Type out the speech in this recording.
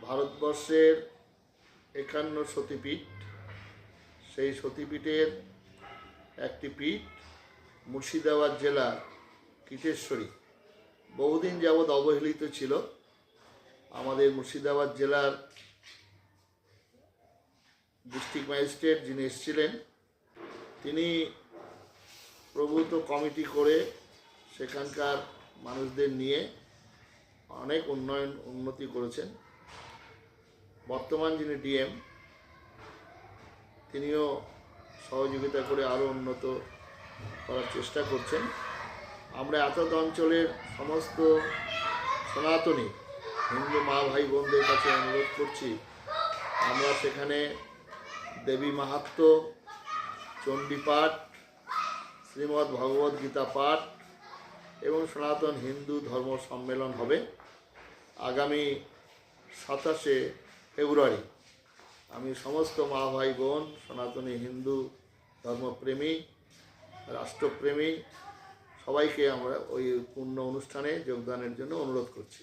ভারতবর্ষের 51 সতীপীঠ, সেই সতীপীঠের একটি পীঠ মুর্শিদাবাদ জেলার কীটেশ্বরী বহুদিন যাবৎ অবহেলিত ছিল। আমাদের মুর্শিদাবাদ জেলার ডিস্ট্রিক্ট ম্যাজিস্ট্রেট যিনি এসেছিলেন, তিনি প্রভূত কমিটি করে সেখানকার মানুষদের নিয়ে অনেক উন্নতি করেছেন। বর্তমান যিনি ডিএম, তিনিও সহযোগিতা করে আরও উন্নত করার চেষ্টা করছেন। আমরা এতদ অঞ্চলের সমস্ত সনাতনী হিন্দু মা ভাই বোনদের কাছে অনুরোধ করছি, আমরা সেখানে দেবী মাহাত্ম্য, চণ্ডীপাঠ, শ্রীমদ্ ভগবদ্ গীতা পাঠ এবং সনাতন হিন্দু ধর্ম সম্মেলন হবে আগামী 27শে ফেব্রুয়ারি। আমি সমস্ত মা ভাই বোন, সনাতনী হিন্দু ধর্মপ্রেমী, রাষ্ট্রপ্রেমী সবাইকে আমরা ওই পূর্ণ অনুষ্ঠানে যোগদানের জন্য অনুরোধ করছি।